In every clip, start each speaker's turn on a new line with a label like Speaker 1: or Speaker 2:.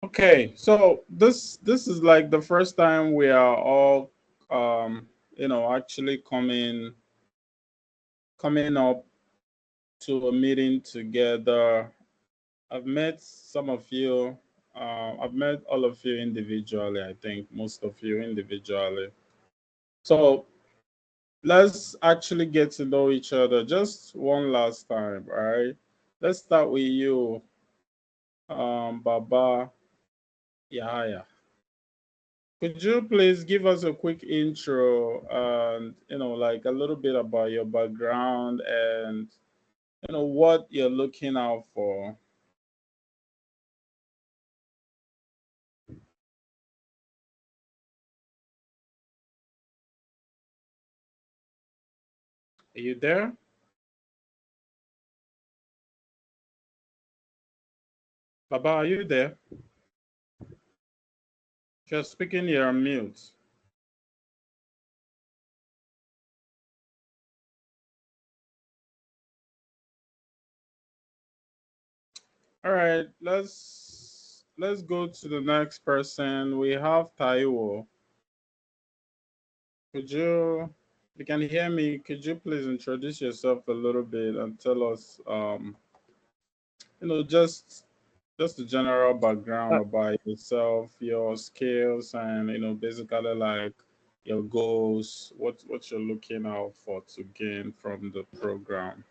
Speaker 1: Okay, so this is like the first time we are all actually coming up to a meeting together. I've met some of you. I've met all of you individually. I think most of you individually. So let's actually get to know each other just one last time. All right. Let's start with you, Baba Yahaya. Could you please give us a quick intro and like a little bit about your background and what you're looking out for? Are you there? Baba, are you there? If you're speaking, you're on mute. All right, let's go to the next person. We have Taiwo. Could you, if you can hear me, could you please introduce yourself a little bit and tell us, just the general background
Speaker 2: Uh,
Speaker 1: about yourself, your skills, and basically like your goals, what you're looking out for to gain from the program.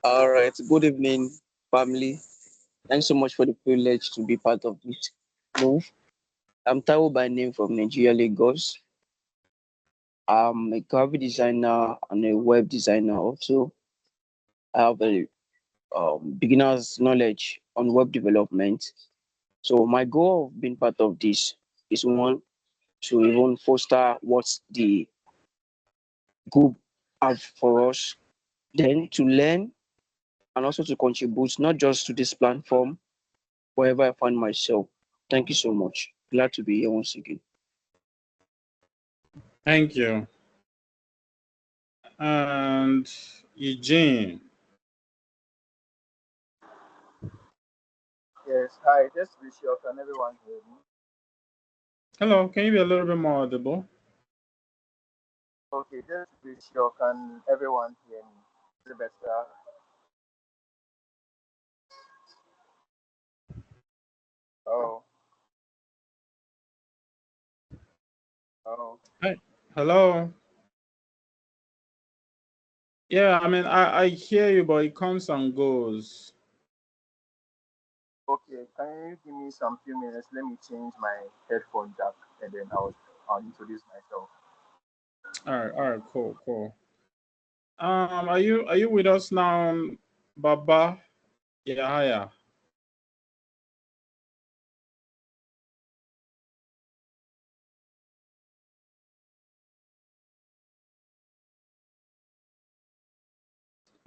Speaker 2: All right. Good evening, family. Thanks so much for the privilege to be part of this move. I'm Taiwo by name from Nigeria, Lagos. I'm a graphic designer and a web designer also. I have a beginner's knowledge on web development. So my goal of being part of this is one to even foster what the group have for us, then to learn and also to contribute not just to this platform wherever I find myself. Thank you so much. Glad to be here once again.
Speaker 1: Thank you. And Eugene.
Speaker 3: Yes, hi, just to be sure, can everyone hear me?
Speaker 1: Hello, can you be a little bit more audible?
Speaker 3: Okay, just to be sure, can everyone hear me? Is it better? Oh, oh,
Speaker 1: Hi. Hello. Yeah, I mean I hear you, but it comes and goes.
Speaker 3: okay. Can you give me some few minutes? Let me change my headphone jack and then I'll introduce myself.
Speaker 1: All right, cool, cool. Are you with us now, Baba? Yeah, yeah.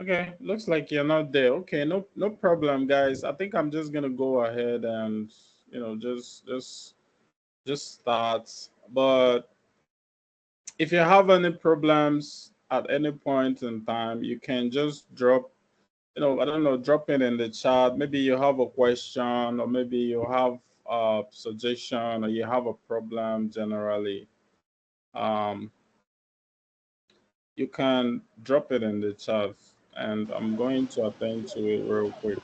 Speaker 1: Okay, looks like you're not there. Okay, no problem, guys. I think I'm just gonna go ahead and just start. But if you have any problems at any point in time, you can just drop, I don't know, drop it in the chat. Maybe you have a question, or maybe you have a suggestion, or you have a problem generally. Um, you can drop it in the chat, and I'm going to attend to it real quick.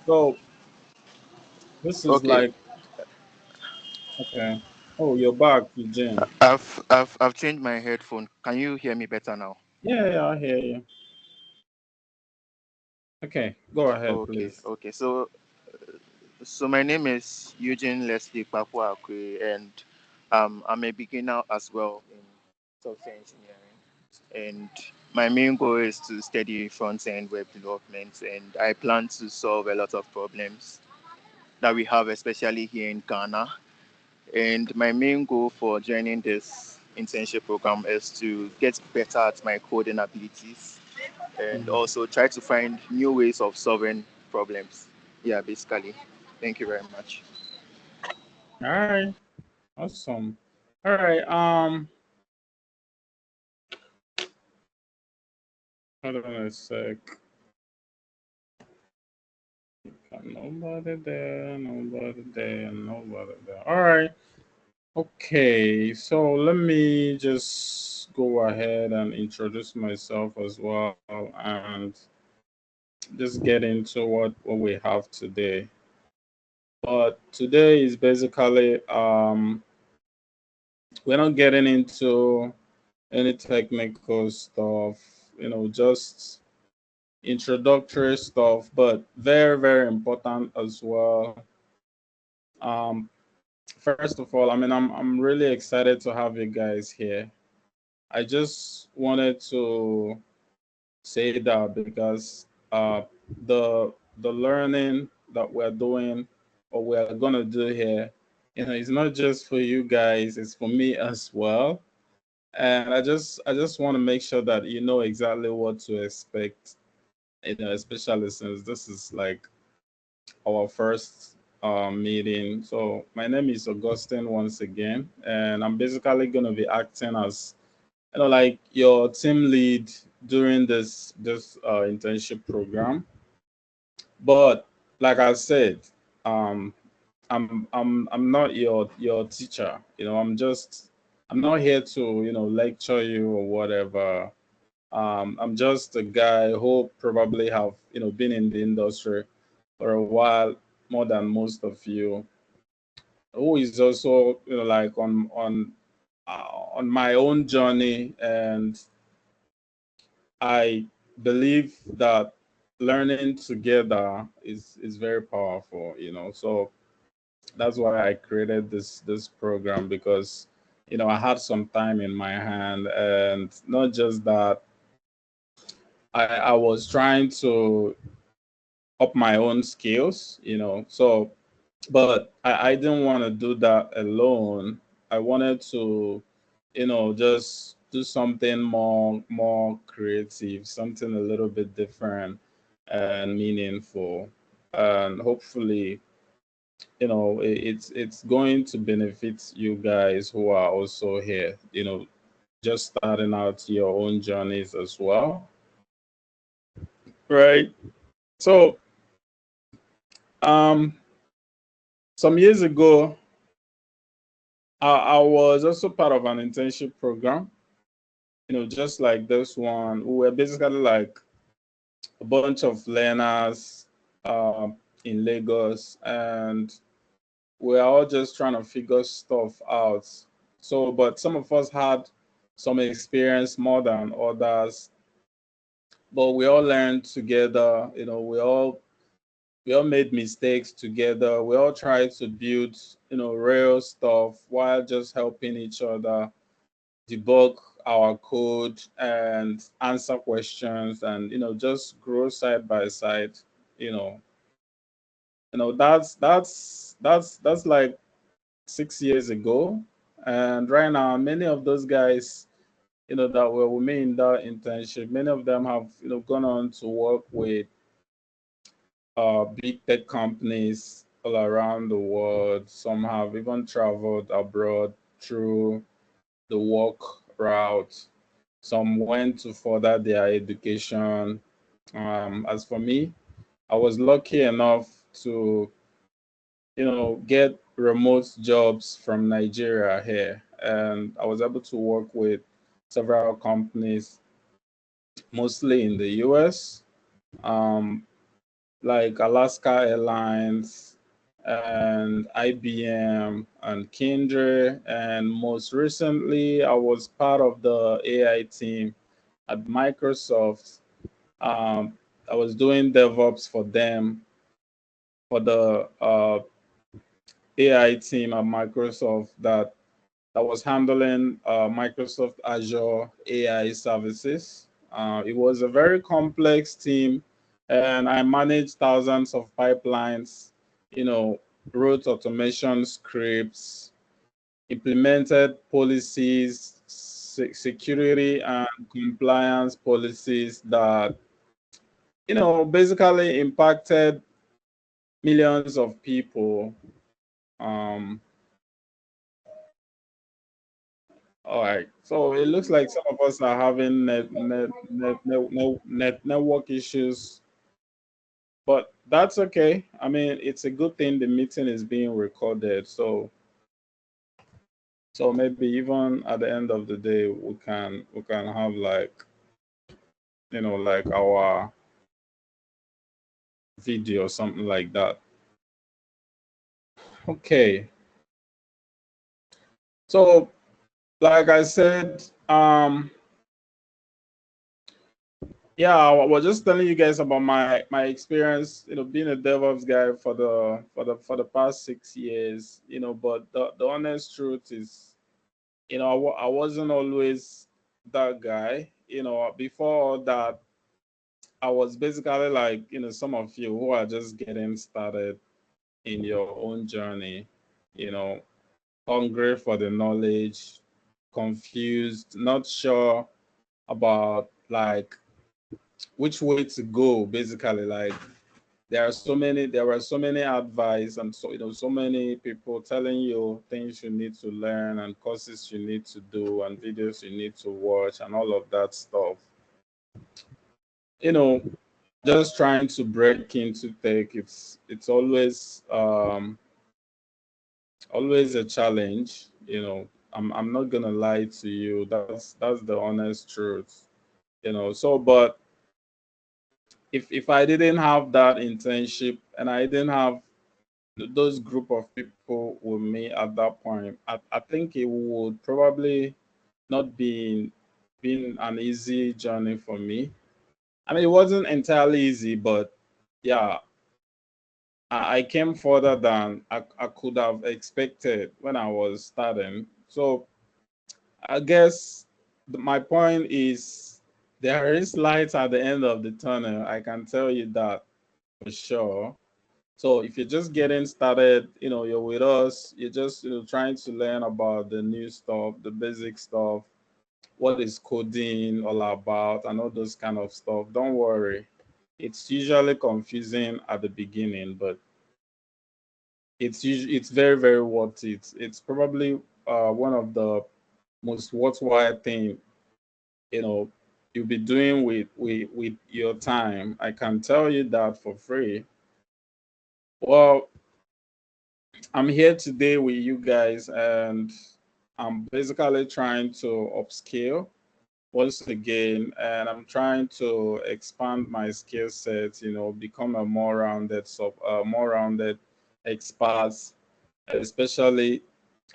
Speaker 1: So this is
Speaker 2: Okay.
Speaker 1: like, okay. Oh, you're back, Eugene.
Speaker 4: I've changed my headphone. Can you hear me better now?
Speaker 1: Yeah, yeah, I hear you. Okay, go ahead,
Speaker 4: Okay,
Speaker 1: please.
Speaker 4: okay. So my name is Eugene Leslie Papuakwe, and I'm a beginner as well in software engineering. And my main goal is to study front end web development, and I plan to solve a lot of problems that we have, especially here in Ghana. And my main goal for joining this internship program is to get better at my coding abilities and
Speaker 1: Mhm.
Speaker 4: also try to find new ways of solving problems. Yeah, basically. Thank you very much.
Speaker 1: All right, awesome. All right, hold on a sec. Nobody there, nobody there, nobody there. All right. Okay, so let me just go ahead and introduce myself as well and just get into what we have today. But today is basically we're not getting into any technical stuff, just introductory stuff, but very, very important as well. Um, First of all, I'm really excited to have you guys here. I just wanted to say that because the learning that we're doing or we're gonna do here, it's not just for you guys, it's for me as well. And I just want to make sure that you know exactly what to expect, especially since this is like our first meeting. So my name is Augustine once again, and I'm basically gonna be acting as like your team lead during this internship program. But like I said, um, I'm not your teacher. I'm not here to lecture you or whatever. I'm just a guy who probably have been in the industry for a while more than most of you, who is also like on my own journey, and I believe that learning together is very powerful, So that's why I created this program, because I had some time in my hand, and not just that, I was trying to up my own skills, So but I didn't want to do that alone. I wanted to, just do something more creative, something a little bit different and meaningful. And hopefully, it's going to benefit you guys who are also here, just starting out your own journeys as well. Right. So um some years ago, I was also part of an internship program, just like this one. We were basically like a bunch of learners in Lagos, and we're all just trying to figure stuff out. So, but some of us had some experience more than others, but we all learned together. We all made mistakes together. We all tried to build, real stuff while just helping each other debug our code and answer questions, and just grow side by side. you know that's like 6 years ago. And right now, many of those guys that were with me in that internship, many of them have gone on to work with big tech companies all around the world. Some have even traveled abroad through the work route. Some went to further their education. As for me, I was lucky enough to, get remote jobs from Nigeria here, and I was able to work with several companies, mostly in the US, um, like Alaska Airlines and IBM and Kindred. And most recently, I was part of the AI team at Microsoft. Um, I was doing DevOps for them, for the AI team at Microsoft that was handling Microsoft Azure AI services. It was a very complex team, and I managed thousands of pipelines, wrote automation scripts, implemented policies, security and compliance policies that basically impacted millions of people. Um, all right, so it looks like some of us are having network issues. but that's okay. I mean, it's a good thing the meeting is being recorded. So maybe even at the end of the day, we can have like, like our video or something like that. Okay. So like I said, yeah, I was just telling you guys about my experience, being a DevOps guy for the past 6 years, but the honest truth is, I wasn't always that guy. Before all that, I was basically like, some of you who are just getting started in your own journey, you know, hungry for the knowledge, confused, not sure about like which way to go. Basically, like there were so many advice, and so many people telling you things you need to learn and courses you need to do and videos you need to watch and all of that stuff. You know, just trying to break into tech, it's always a challenge. I'm not gonna lie to you. That's the honest truth. So but if I didn't have that internship and I didn't have those group of people with me at that point, I think it would probably not been an easy journey for me. I mean, it wasn't entirely easy, but yeah, I came further than I could have expected when I was starting. So I guess my point is there is light at the end of the tunnel. I can tell you that for sure. So if you're just getting started, you're with us, you're just trying to learn about the new stuff, the basic stuff, what is coding all about, and all those kind of stuff. Don't worry. It's usually confusing at the beginning, but it's very, very worth it. It's probably one of the most worthwhile thing you'll be doing with your time. I can tell you that for free. Well, I'm here today with you guys, and I'm basically trying to upskill once again, and I'm trying to expand my skill set. Become a more rounded expert, especially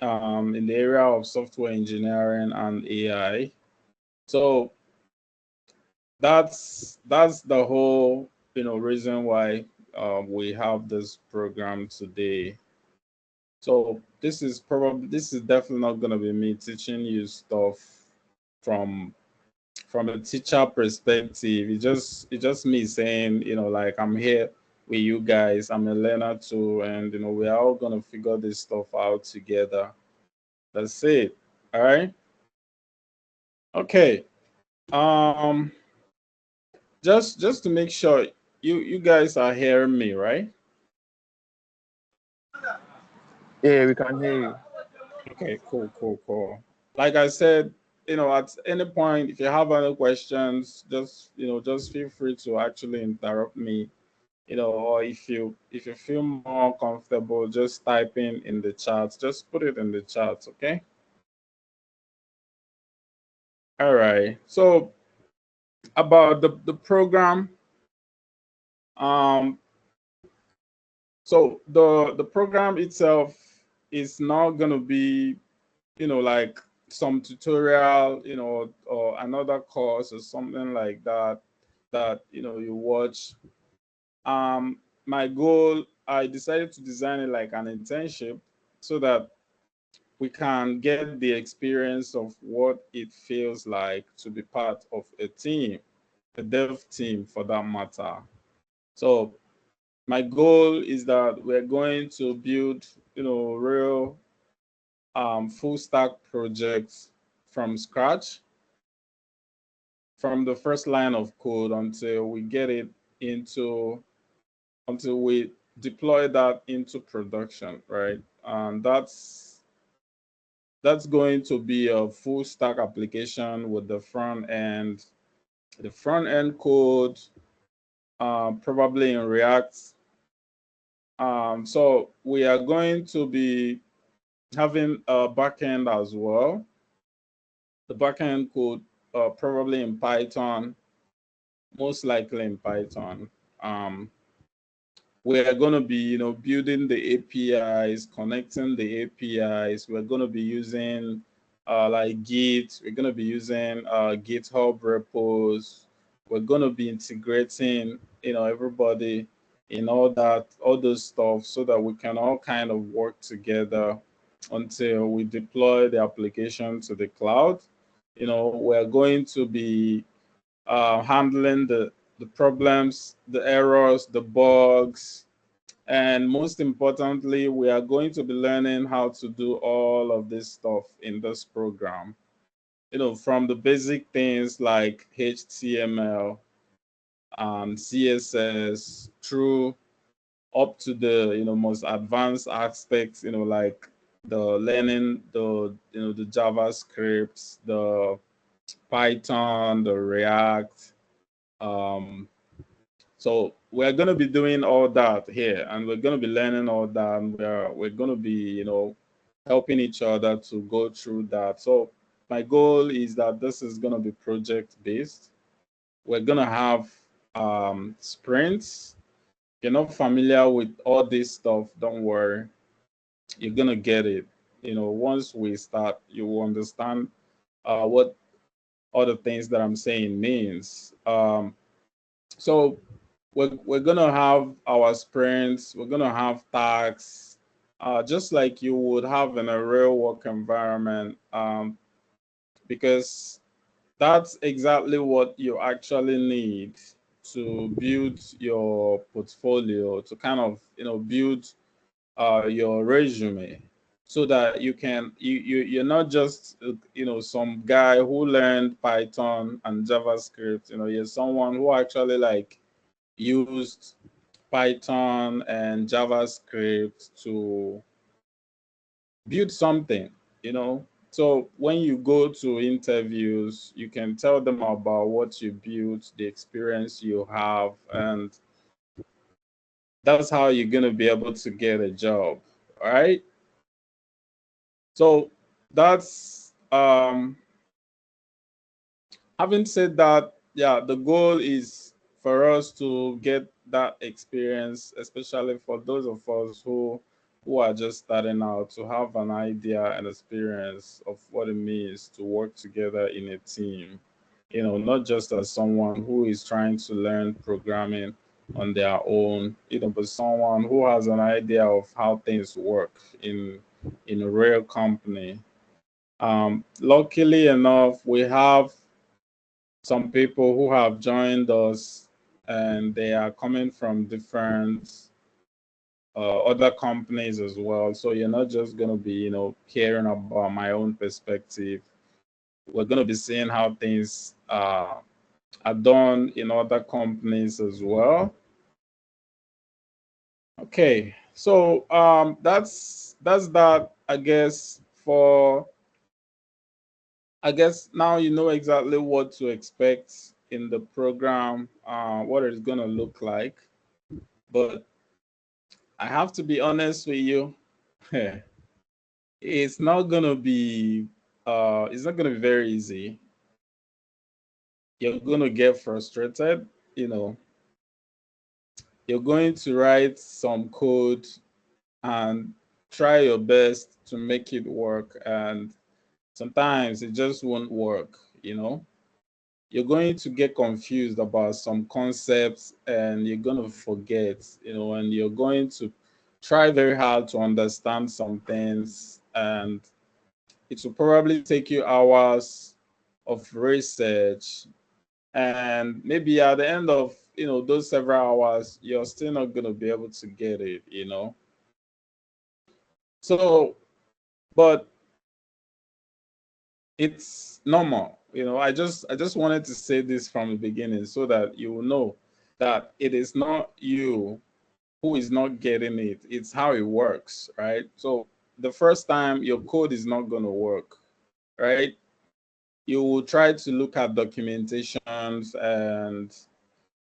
Speaker 1: in the area of software engineering and AI. So that's the whole reason why we have this program today. So this is definitely not going to be me teaching you stuff from a teacher perspective. It's just me saying, like, I'm here with you guys. I'm a learner too, and we're all gonna figure this stuff out together. That's it. All right. Okay. Um, just to make sure you guys are hearing me, right?
Speaker 2: Yeah, we can hear you.
Speaker 1: Okay, cool. Like I said, at any point, if you have any questions, just feel free to actually interrupt me, or if you feel more comfortable just typing in the chat, just put it in the chat, okay? All right. So about the program, um, so the program itself is not gonna be like some tutorial, or another course or something like that you watch. My goal, I decided to design it like an internship so that we can get the experience of what it feels like to be part of a team, a dev team for that matter. So my goal is that we're going to build, real full stack projects from scratch, from the first line of code until we get it into until we deploy that into production, right? And that's going to be a full stack application with the front end code, probably in React. So we are going to be having a backend as well. The backend could probably in Python, most likely in Python. Um, we are going to be, building the APIs, connecting the APIs. We're going to be using like Git. We're going to be using GitHub repos. We're going to be integrating, everybody in all those stuff, so that we can all kind of work together until we deploy the application to the cloud. We're going to be handling the problems, the errors, the bugs, and most importantly, we are going to be learning how to do all of this stuff in this program. From the basic things like HTML, CSS, through up to the most advanced aspects. Like the learning the JavaScript, the Python, the React. So we're going to be doing all that here, and we're going to be learning all that, and we're going to be, helping each other to go through that. So my goal is that this is going to be project based. We're going to have sprints. If you're not familiar with all this stuff, don't worry. You're going to get it. Once we start, you will understand what all the things that I'm saying means. So we're gonna have our sprints. We're gonna have tasks, just like you would have in a real work environment, because that's exactly what you actually need to build your portfolio, to kind of build your resume, so that you're not just some guy who learned Python and JavaScript. You're someone who actually like used Python and JavaScript to build something, So when you go to interviews, you can tell them about what you built, the experience you have, and that's how you're going to be able to get a job. All right. So that's having said that, yeah, the goal is for us to get that experience, especially for those of us who are just starting out, to have an idea and experience of what it means to work together in a team. Not just as someone who is trying to learn programming on their own, but someone who has an idea of how things work in a real company. Luckily enough, we have some people who have joined us, and they are coming from different other companies as well. So you're not just going to be, hearing about my own perspective. We're going to be seeing how things are done in other companies as well. Okay, so that's that, I guess. I guess now you know exactly what to expect in the program, what it's gonna look like. But I have to be honest with you, it's not gonna be very easy. You're gonna get frustrated, you know. You're going to write some code and try your best to make it work, and sometimes it just won't work. You're going to get confused about some concepts, and you're going to forget, and you're going to try very hard to understand some things, and it will probably take you hours of research, and maybe at the end of those several hours, you're still not going to be able to get it. So, but it's normal. I just wanted to say this from the beginning, so that you will know that it is not you who is not getting it. It's how it works, right? So the first time, your code is not going to work, right? You will try to look at documentations and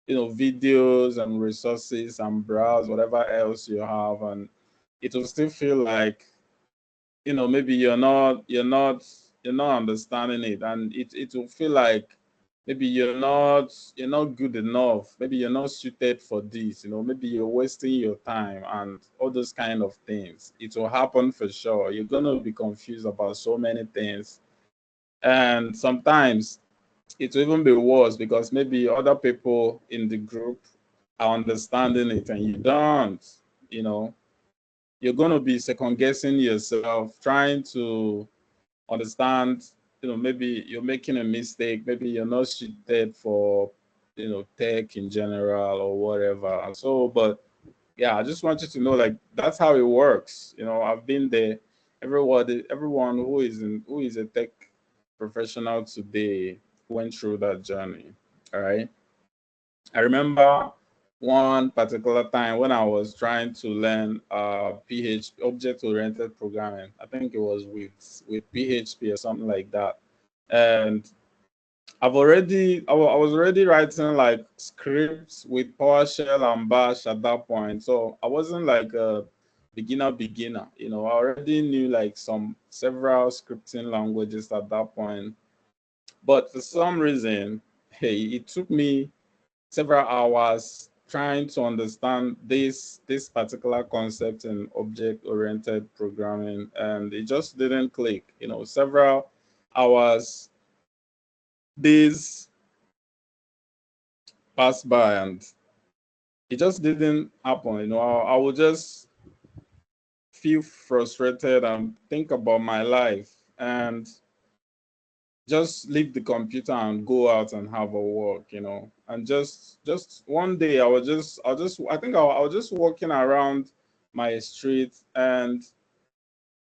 Speaker 1: videos and resources and browse whatever else you have, and it will still feel like, maybe you're not understanding it, and it will feel like maybe you're not good enough, maybe you're not suited for this, maybe you're wasting your time and all those kind of things. It will happen for sure. You're going to be confused about so many things, and sometimes it will even be worse because maybe other people in the group are understanding it and you don't. you know you're going to be second guessing yourself, trying to understand. Maybe you're making a mistake, maybe you're not suited for tech in general or whatever. So, but yeah, I just want you to know, like, that's how it works. I've been there. Everyone who is a tech professional today went through that journey. All right. I remember one particular time when I was trying to learn PHP, object-oriented programming. I think it was with PHP or something like that. And I was already writing like scripts with PowerShell and Bash at that point. So I wasn't like a beginner. I already knew like some several scripting languages at that point. But for some reason, hey, it took me several hours trying to understand this particular concept in object oriented programming, and it just didn't click. Several hours, days passed by, and it just didn't happen. I would just feel frustrated and think about my life and just leave the computer and go out and have a walk. And just one day I was just walking around my street, and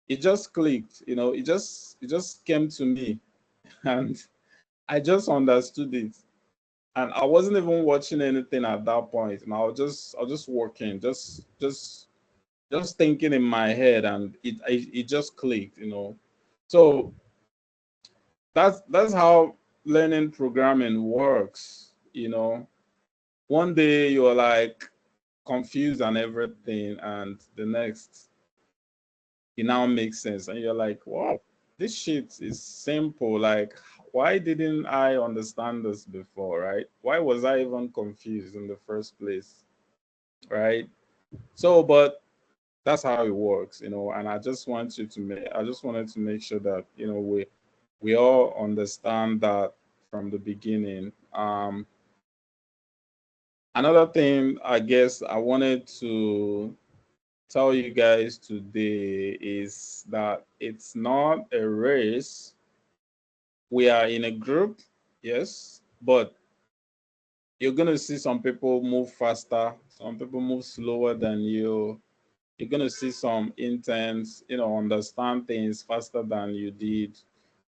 Speaker 1: it just clicked. It just came to me and I just understood it. And I wasn't even watching anything at that point, and I was just working, just thinking in my head, and it just clicked. So that's how learning programming works. One day you're like confused and everything, and the next it now makes sense, and you're like, wow, this shit is simple. Like, why didn't I understand this before? Right? Why was I even confused in the first place? Right? So, but that's how it works. And I just wanted to make sure that we all understand that from the beginning. Another thing I guess I wanted to tell you guys today is that it's not a race. We are in a group, yes, but you're going to see some people move faster, some people move slower than you. You're going to see some interns, understand things faster than you did,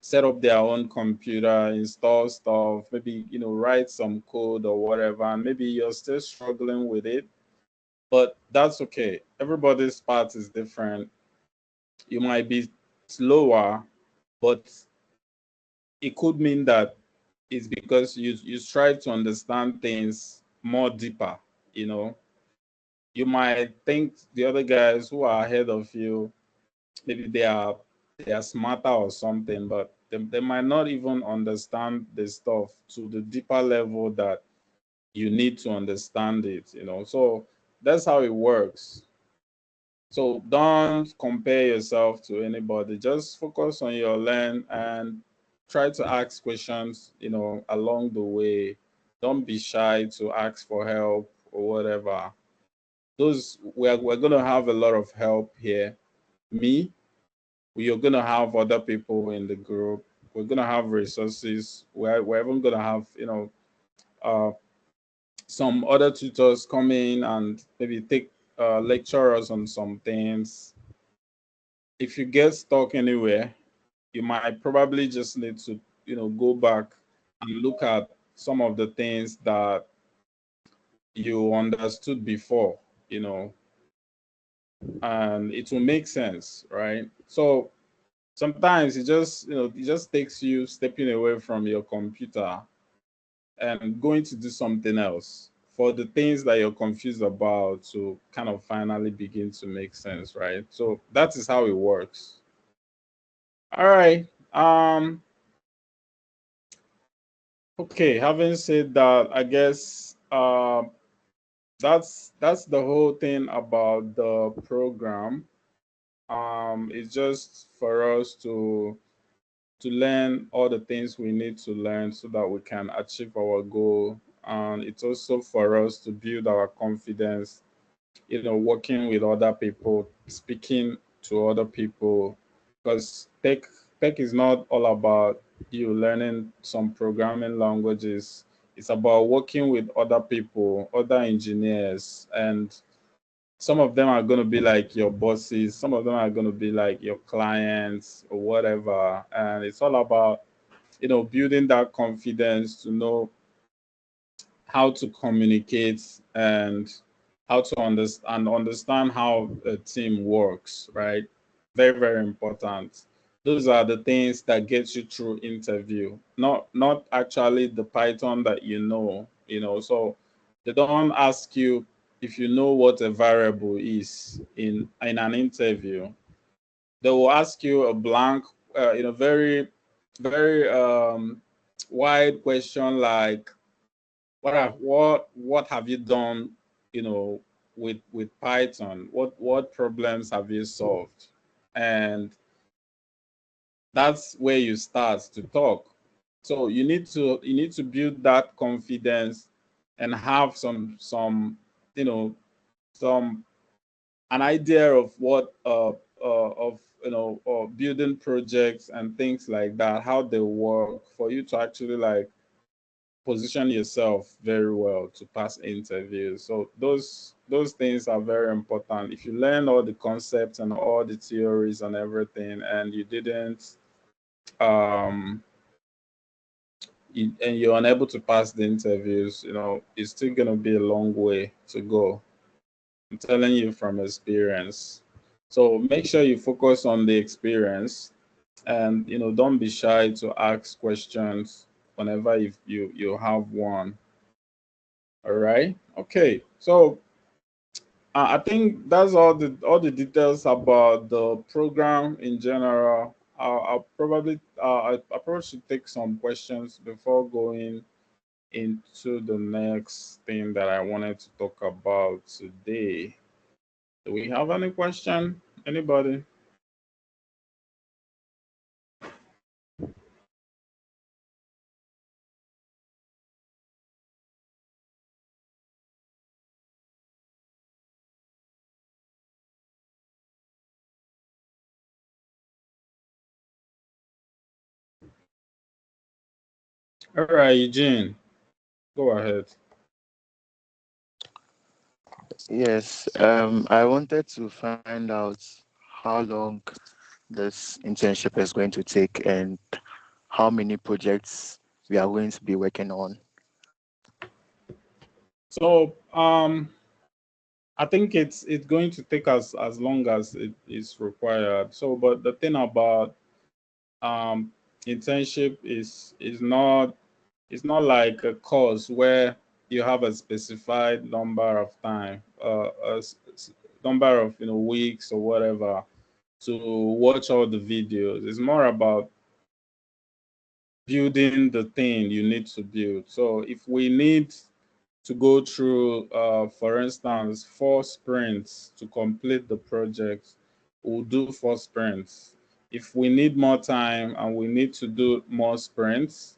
Speaker 1: set up their own computer, install stuff, maybe, write some code or whatever, and maybe you're still struggling with it, but that's okay. Everybody's path is different. You might be slower, but it could mean that it's because you strive to understand things more deeper. You know, you might think the other guys who are ahead of you, maybe they are smarter or something, but they might not even understand the stuff to the deeper level that you need to understand it. So that's how it works. So don't compare yourself to anybody. Just focus on your learn and try to ask questions, along the way. Don't be shy to ask for help or whatever. We're gonna have a lot of help here. Me, you're gonna have other people in the group. We're gonna have resources. We're even gonna have, uh, some other tutors come in and maybe take lecture us on some things. If you get stuck anywhere, you might probably just need to, go back and look at some of the things that you understood before, you know, and it will make sense, right? So sometimes it just takes you stepping away from your computer and going to do something else for the things that you're confused about to kind of finally begin to make sense, right? So that is how it works. All right. Okay, having said that, I guess that's the whole thing about the program. It's just for us to learn all the things we need to learn so that we can achieve our goal. And it's also for us to build our confidence, working with other people, speaking to other people, because tech is not all about you learning some programming languages. It's about working with other people, other engineers, and some of them are going to be like your bosses, some of them are going to be like your clients or whatever. And it's all about, building that confidence to know how to communicate and how to understand how a team works, right? Very, very important. Those are the things that get you through interview, not actually the Python that so they don't ask you if you know what a variable is in an interview. They will ask you a blank, very, very wide question like, what have you done, with Python? What problems have you solved? And that's where you start to talk. So you need to build that confidence and have some you know some an idea of what of building projects and things like that, how they work, for you to actually like position yourself very well to pass interviews. So those things are very important. If you learn all the concepts and all the theories and everything, and you didn't um and you're unable to pass the interviews, it's still gonna be a long way to go. I'm telling you from experience. So make sure you focus on the experience, and don't be shy to ask questions whenever you have one. All right. Okay. So I think that's all the details about the program in general. I probably should take some questions before going into the next thing that I wanted to talk about today. Do we have any question? Anybody? All right, Eugene, go ahead.
Speaker 4: Yes, I wanted to find out how long this internship is going to take and how many projects we are going to be working on.
Speaker 1: So I think it's going to take us as long as it is required. So, but the thing about internship is not like a course where you have a specified number of time, number of weeks or whatever to watch all the videos. It's more about building the thing you need to build. So if we need to go through, for instance, 4 sprints to complete the project, we'll do 4 sprints. If we need more time and we need to do more sprints,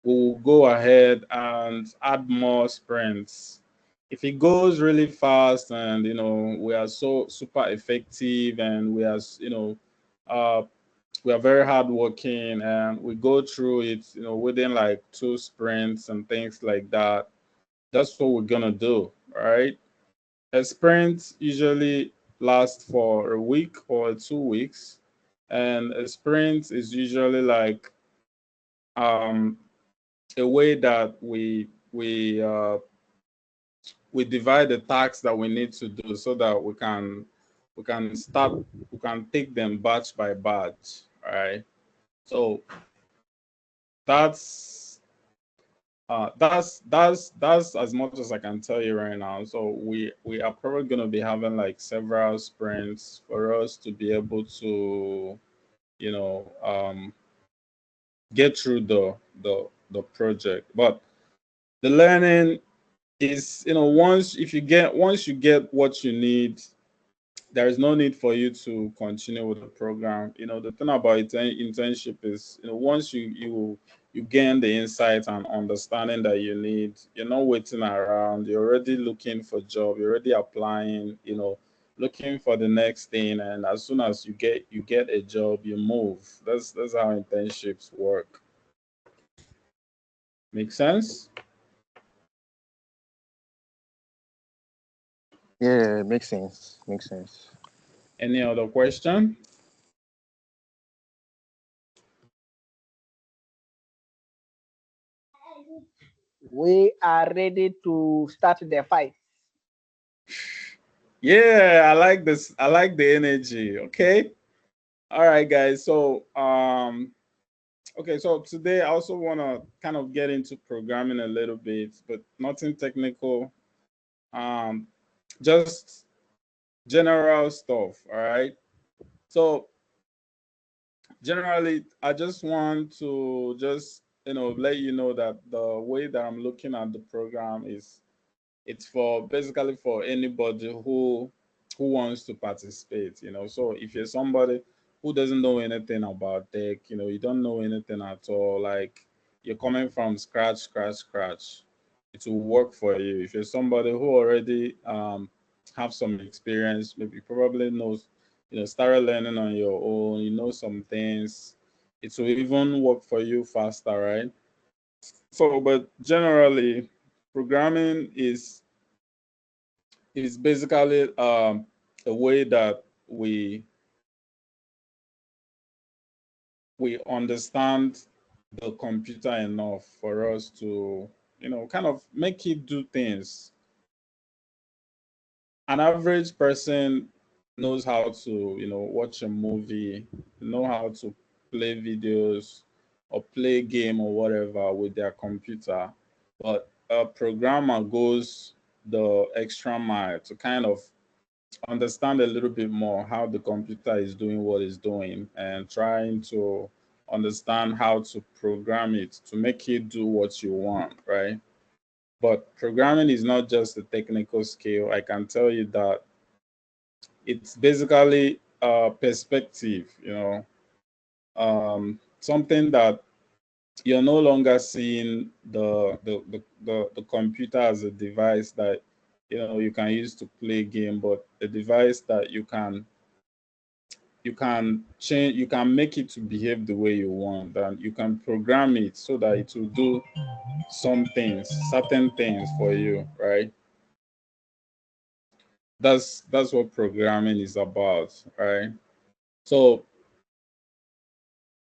Speaker 1: we'll go ahead and add more sprints. If it goes really fast and we are so super effective and uh, we are very hardworking and we go through it, within like 2 sprints and things like that, that's what we're gonna do, right? A sprint usually lasts for a week or 2 weeks, and a sprint is usually like um, a way that we divide the tasks that we need to do so that we can take them batch by batch, right? So that's That's as much as I can tell you right now. So we are probably going to be having like several sprints for us to be able to, you know, get through the project. But the learning is, you know, once you get what you need, there is no need for you to continue with the program. You know, the thing about internship is, you know, once you gain the insight and understanding that you need, you're not waiting around. You're already looking for job. You're already applying. You know, looking for the next thing. And as soon as you get a job, you move. That's how internships work. Make sense?
Speaker 4: Yeah, makes sense. Makes sense.
Speaker 1: Any other question?
Speaker 5: We are ready to start the fight.
Speaker 1: Yeah, I like this. I like the energy. Okay. All right, guys. So, okay. So today I also want to kind of get into programming a little bit, but nothing technical. Um, just general stuff. All right. So generally, I just want to just, you know, let you know that the way that I'm looking at the program is it's for basically for anybody who wants to participate, you know. So if you're somebody who doesn't know anything about tech, you know, you don't know anything at all, like you're coming from scratch, it will work for you. If you're somebody who already have some experience, maybe probably knows, you know, started learning on your own, you know some things, it will even work for you faster, right? So but generally programming is basically a way that we understand the computer enough for us to, you know, kind of make it do things. An average person knows how to, you know, watch a movie, know how to play videos or play game or whatever with their computer, but a programmer goes the extra mile to kind of understand a little bit more how the computer is doing what it's doing and trying to understand how to program it to make it do what you want, right? But programming is not just a technical skill. I can tell you that it's basically a perspective, you know, something that you're no longer seeing the computer as a device that, you know, you can use to play game, but a device that you can change, you can make it to behave the way you want, and you can program it so that it will do some things, certain things for you, right? That's what programming is about, right? So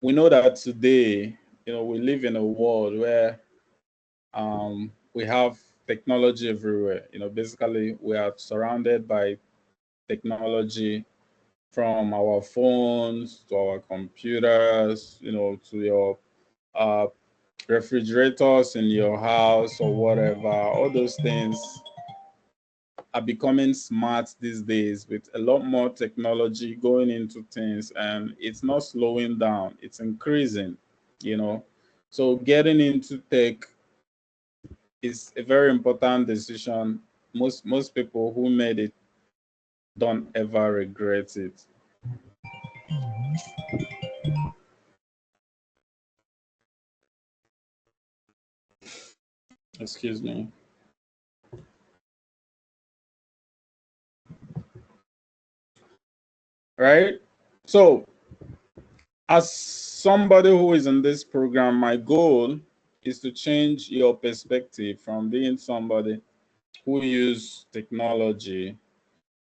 Speaker 1: we know that today, you know, we live in a world where we have technology everywhere. You know, basically we are surrounded by technology, from our phones to our computers, you know, to your uh, refrigerators in your house or whatever. All those things are becoming smart these days with a lot more technology going into things, and it's not slowing down, it's increasing, you know. So getting into tech is a very important decision. Most people who made it don't ever regret it. Excuse me. Right? So as somebody who is in this program, my goal is to change your perspective from being somebody who use technology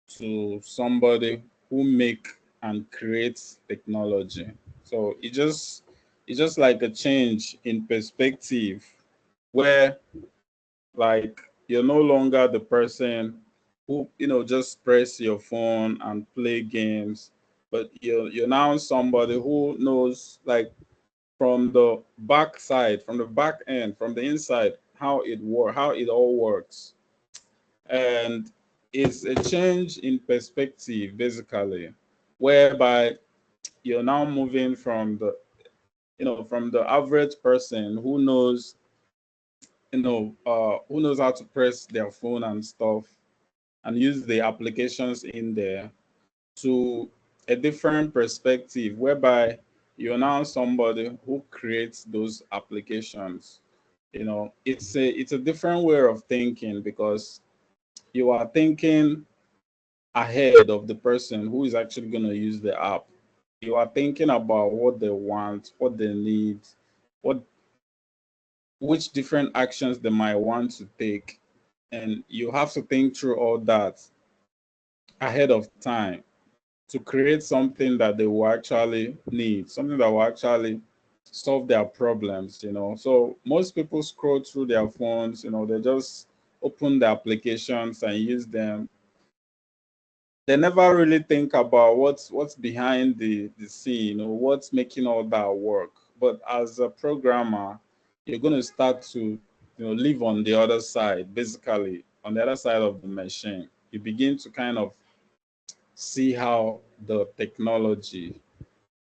Speaker 1: to somebody who make and creates technology. So it's just like a change in perspective where, like, you're no longer the person who, you know, just press your phone and play games, but you're now somebody who knows, like, from the back side, from the back end, from the inside, how it all works. And it's a change in perspective, basically, whereby you're now moving from from the average person who knows, who knows how to press their phone and stuff and use the applications in there, to a different perspective whereby you're now somebody who creates those applications. It's a different way of thinking, because you are thinking ahead of the person who is actually going to use the app. You are thinking about what they want, what they need, what which different actions they might want to take. And you have to think through all that ahead of time to create something that they will actually need, something that will actually solve their problems. So most people scroll through their phones, they just open the applications and use them. They never really think about what's behind the scene, or what's making all that work. But as a programmer, you're going to start to live on the other side, basically on the other side of the machine. You begin to kind of see how the technology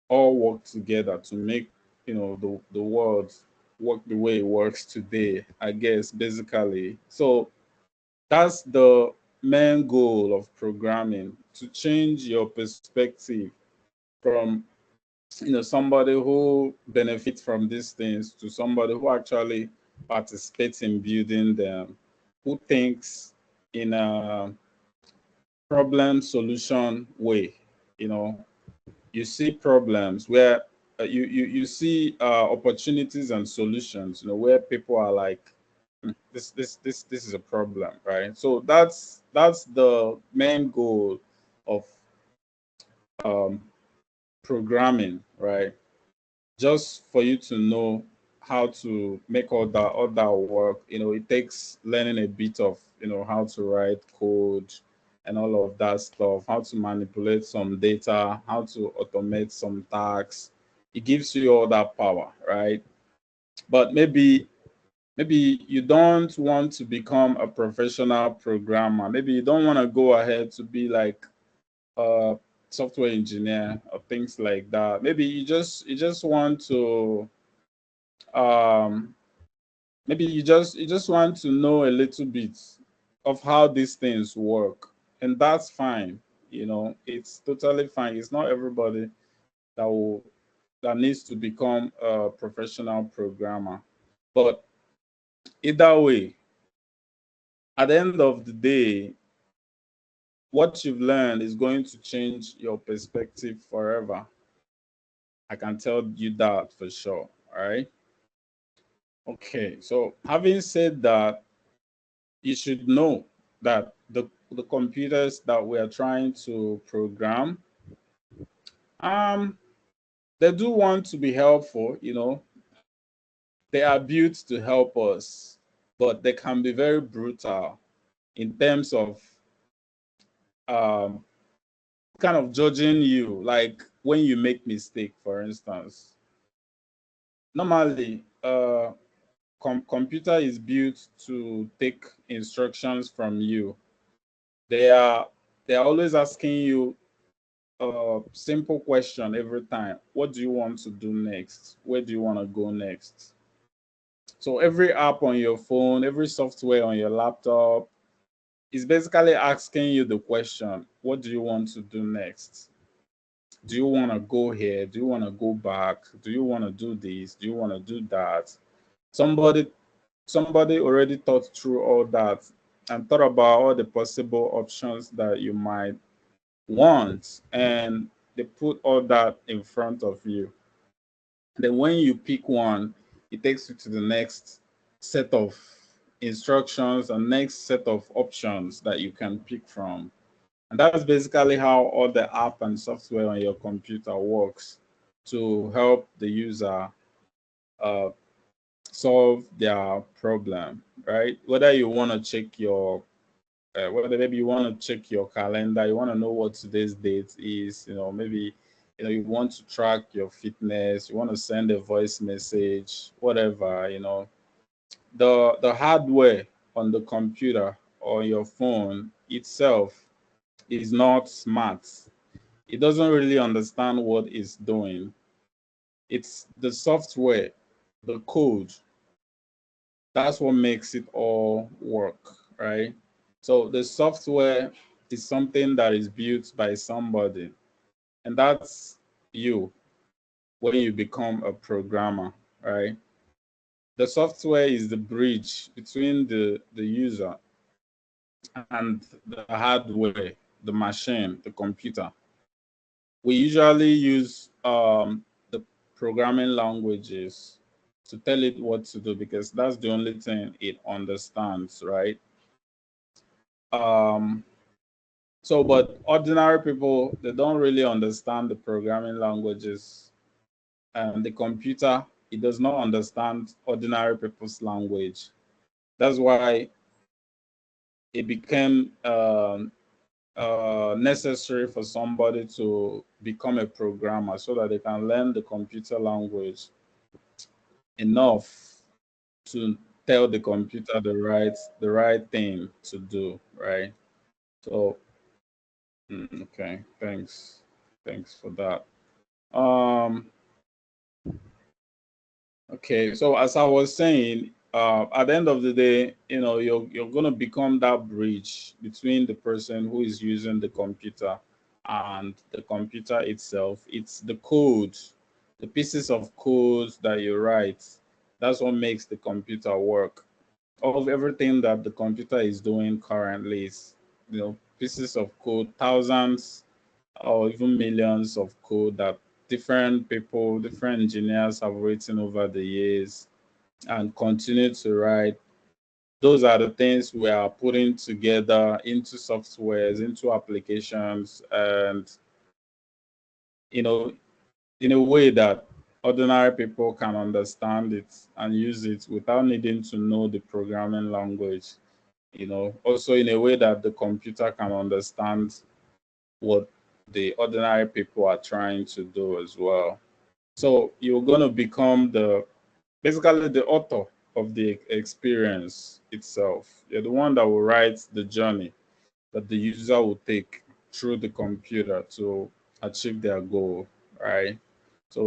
Speaker 1: all work together to make the world work the way it works today, I guess, basically. So that's the main goal of programming, to change your perspective from somebody who benefits from these things to somebody who actually participates in building them, who thinks in a problem solution way. You see problems where you see opportunities and solutions, where people are like, this is a problem, right? So that's the main goal of um, programming, right? Just for you to know how to make all that work. It takes learning a bit of how to write code and all of that stuff, how to manipulate some data, how to automate some tasks. It gives you all that power, right? But maybe you don't want to become a professional programmer. Maybe you don't want to go ahead to be like a software engineer or things like that. Maybe you just want to um maybe you just want to know a little bit of how these things work, and that's fine. It's totally fine. It's not everybody that needs to become a professional programmer. But either way, at the end of the day, what you've learned is going to change your perspective forever. I can tell you that for sure. All right. Okay. So having said that, you should know that the computers that we are trying to program, um, they do want to be helpful. They are built to help us, but they can be very brutal in terms of um kind of judging you, like when you make mistake, for instance. Normally, computer is built to take instructions from you. They are always asking you a simple question every time. What do you want to do next? Where do you want to go next? So every app on your phone, every software on your laptop is basically asking you the question, what do you want to do next? Do you want to go here? Do you want to go back? Do you want to do this? Do you want to do that? Somebody already thought through all that and thought about all the possible options that you might want, and they put all that in front of you. Then when you pick one, it takes you to the next set of instructions and next set of options that you can pick from. And that's basically how all the app and software on your computer works, to help the user uh, solve their problem, right? Whether you want to check your whether maybe you want to check your calendar, you want to know what today's date is, maybe you want to track your fitness, you want to send a voice message, whatever. the hardware on the computer or your phone itself is not smart. It doesn't really understand what it's doing. It's the software, the code. That's what makes it all work, right? So the software is something that is built by somebody, and that's you when you become a programmer, right? The software is the bridge between the user and the hardware, the machine, the computer. We usually use the programming languages to tell it what to do because that's the only thing it understands, right? Um, so, but ordinary people, they don't really understand the programming languages. And the computer, it does not understand ordinary people's language. That's why it became necessary for somebody to become a programmer so that they can learn the computer language enough to tell the computer the right thing to do, right? So okay, thanks for that. um Okay, so as I was saying, at the end of the day, you're gonna become that bridge between the person who is using the computer and the computer itself. It's the code, the pieces of code that you write. That's what makes the computer work. All of everything that the computer is doing currently is, pieces of code, thousands or even millions of code that different people, different engineers have written over the years and continue to write. Those are the things we are putting together into softwares, into applications, and you know, in a way that ordinary people can understand it and use it without needing to know the programming language. Also in a way that the computer can understand what the ordinary people are trying to do as well. So you're going to become basically the author of the experience itself. You're the one that will write the journey that the user will take through the computer to achieve their goal, right? So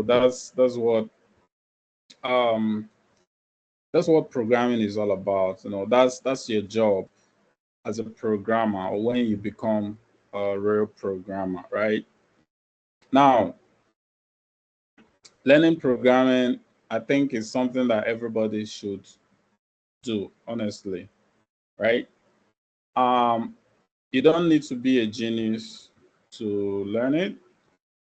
Speaker 1: um that's what programming is all about. That's your job as a programmer or when you become a real programmer, right? Now, learning programming, I think, is something that everybody should do, honestly, right? Um, you don't need to be a genius to learn it.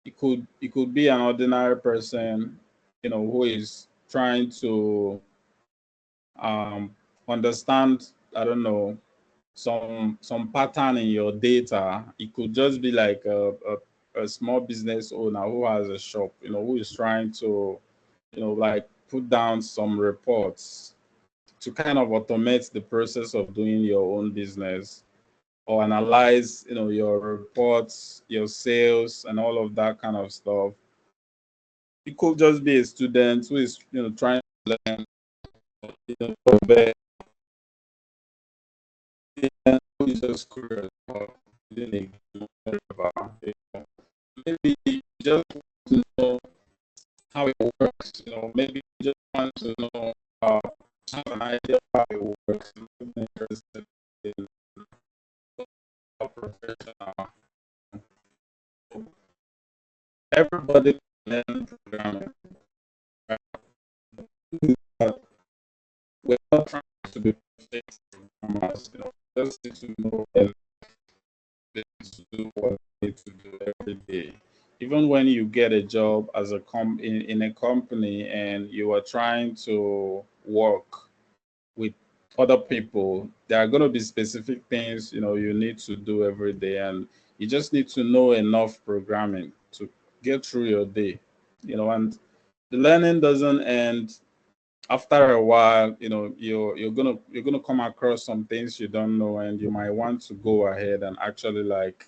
Speaker 1: It could be an ordinary person, who is trying to um, understand, I don't know, some pattern in your data. It could just be like a small business owner who has a shop, who is trying to, like put down some reports to kind of automate the process of doing your own business or analyze, your reports, your sales, and all of that kind of stuff. It could just be a student who is, trying to learn, compare, who is just curious about doing whatever. Maybe you just want to know how it works. Maybe you just want to know, have an idea of how it works. I'm interested in a professional. Everybody can learn programming. Right? But we're not trying to be perfect programmers. Just need to know and be able to do what we need to do every day. Even when you get a job as in a company and you are trying to work with other people, there are going to be specific things you need to do every day, and you just need to know enough programming to get through your day. And the learning doesn't end. After a while, you're gonna come across some things you don't know, and you might want to go ahead and actually like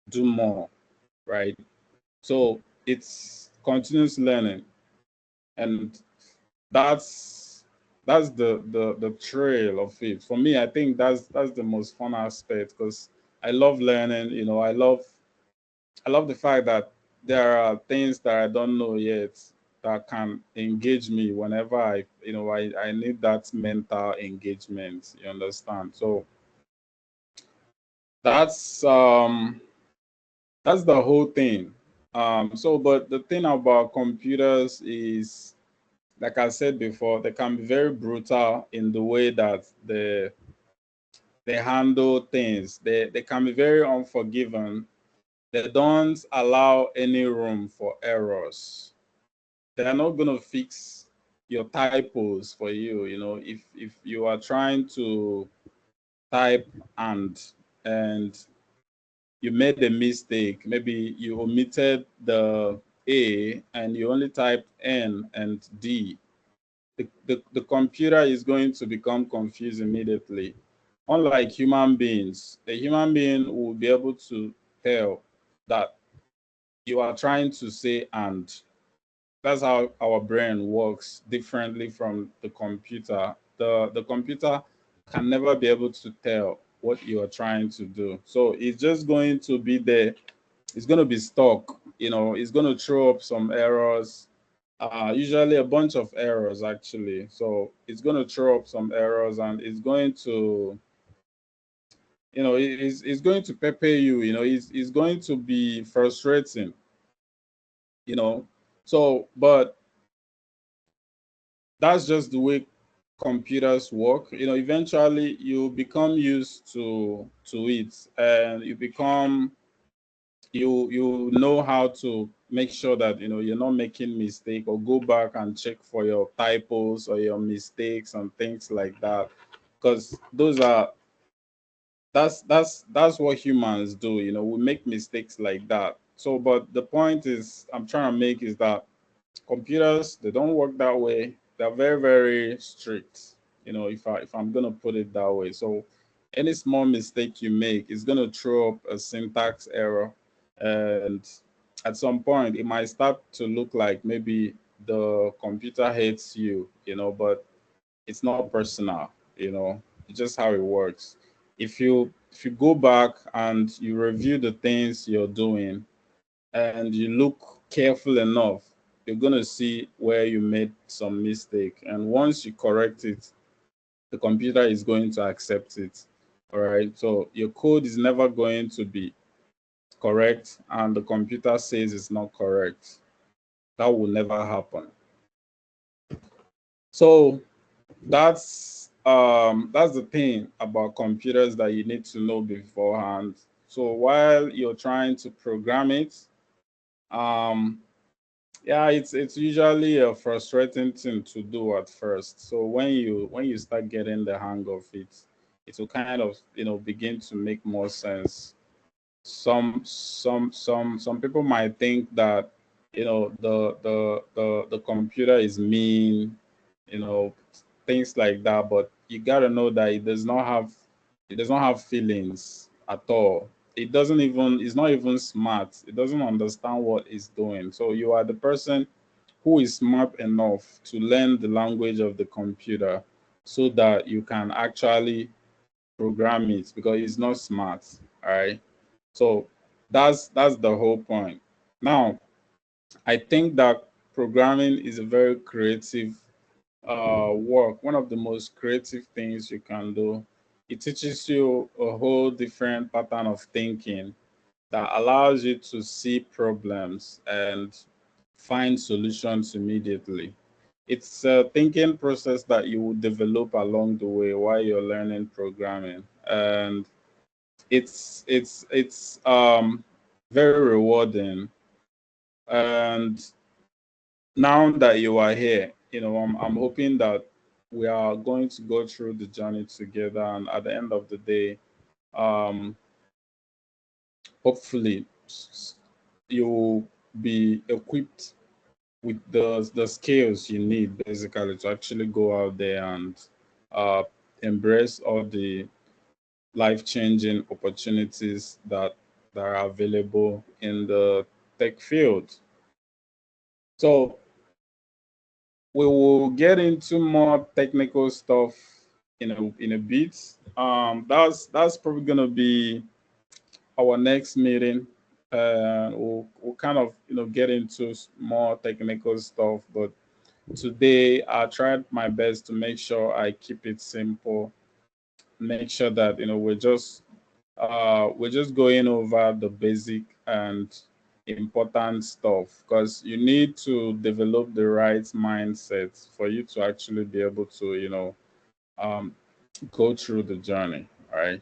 Speaker 1: do more, right? So it's continuous learning, and that's that's the trail of it. For me, I think that's the most fun aspect because I love learning. I love the fact that there are things that I don't know yet that can engage me whenever I need that mental engagement. You understand? So that's um that's the whole thing. But the thing about computers is, like I said before, they can be very brutal in the way that they handle things. They can be very unforgiving. They don't allow any room for errors. They are not going to fix your typos for you. If you are trying to type and you made a mistake, maybe you omitted the A and you only typed N and D, the computer is going to become confused immediately. Unlike human beings, a human being will be able to tell that you are trying to say and. That's how our brain works differently from the computer. The computer can never be able to tell what you are trying to do. So it's just going to be there. It's going to be stuck. It's going to throw up some errors. Usually a bunch of errors actually. So it's going to throw up some errors and it's going to it's going to pepper you. It's going to be frustrating. You know, but that's just the way computers work. Eventually you become used to it, and you know how to make sure that you're not making mistake, or go back and check for your typos or your mistakes and things like that, because that's what humans do. We make mistakes like that. So but the point is I'm trying to make is that computers, they don't work that way. They're very, very strict. If I'm gonna put it that way. So any small mistake you make is gonna throw up a syntax error, and at some point it might start to look like maybe the computer hates you. But it's not personal. It's just how it works. If you go back and you review the things you're doing and you look careful enough, you're going to see where you made some mistake. And once you correct it, the computer is going to accept it. All right. So your code is never going to be correct, and the computer says it's not correct. That will never happen. So that's the thing about computers that you need to know beforehand. So while you're trying to program it, um, yeah, it's usually a frustrating thing to do at first. So when you start getting the hang of it, it will kind of begin to make more sense. Some people might think that the computer is mean, you know things like that, but you got to know that it does not have feelings at all. It's not even smart. It doesn't understand what it's doing. So you are the person who is smart enough to learn the language of the computer so that you can actually program it, because it's not smart. All right. So that's the whole point. Now, I think that programming is a very creative work, one of the most creative things you can do. It teaches you a whole different pattern of thinking that allows you to see problems and find solutions immediately. It's a thinking process that you will develop along the way while you're learning programming, and it's very rewarding. And now that you are here, I'm hoping that we are going to go through the journey together, and at the end of the day, um, hopefully, you will be equipped with the skills you need basically to actually go out there and uh, embrace all the life-changing opportunities that are available in the tech field. So we will get into more technical stuff in a bit. That's probably gonna be our next meeting. We'll kind of get into more technical stuff, but today I tried my best to make sure I keep it simple, make sure that we're just going over the basic and important stuff, because you need to develop the right mindset for you to actually be able to go through the journey. All right.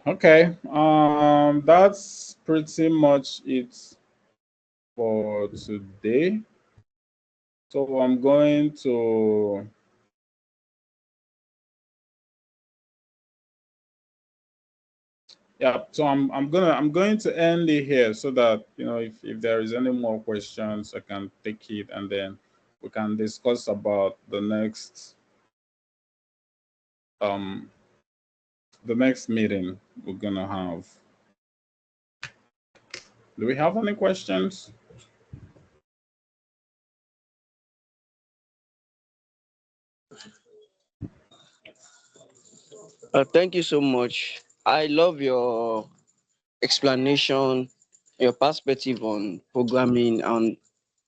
Speaker 1: Okay. That's pretty much it for today. So I'm going to so I'm going to end it here, so that if there is any more questions, I can take it, and then we can discuss about the next meeting we're gonna have. Do we have any questions?
Speaker 2: Thank you so much. I love your explanation, your perspective on programming and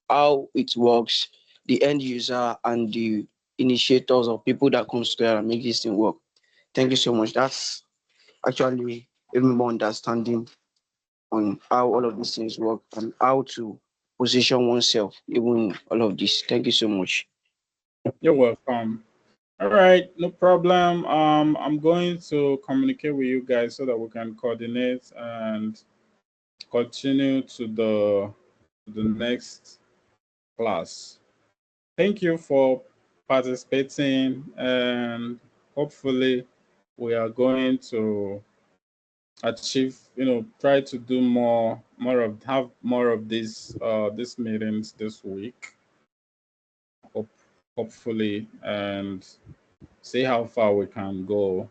Speaker 2: how it works, the end user and the initiators or people that comes together and make this thing work. Thank you so much. That's actually even more understanding on how all of these things work and how to position oneself, even all of this. Thank you so much.
Speaker 1: You're welcome. All right, no problem. I'm going to communicate with you guys so that we can coordinate and continue to the next class. Thank you for participating, and hopefully we are going to achieve, try to do have more of these meetings this week, hopefully, and see how far we can go.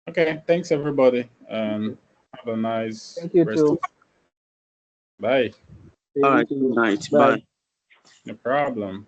Speaker 1: Okay, thanks everybody, and have a nice
Speaker 5: Thank you
Speaker 1: rest.
Speaker 5: too.
Speaker 1: Bye.
Speaker 2: All
Speaker 5: Thank
Speaker 2: right,
Speaker 5: you.
Speaker 2: good night.
Speaker 5: Bye.
Speaker 2: Bye.
Speaker 1: No problem.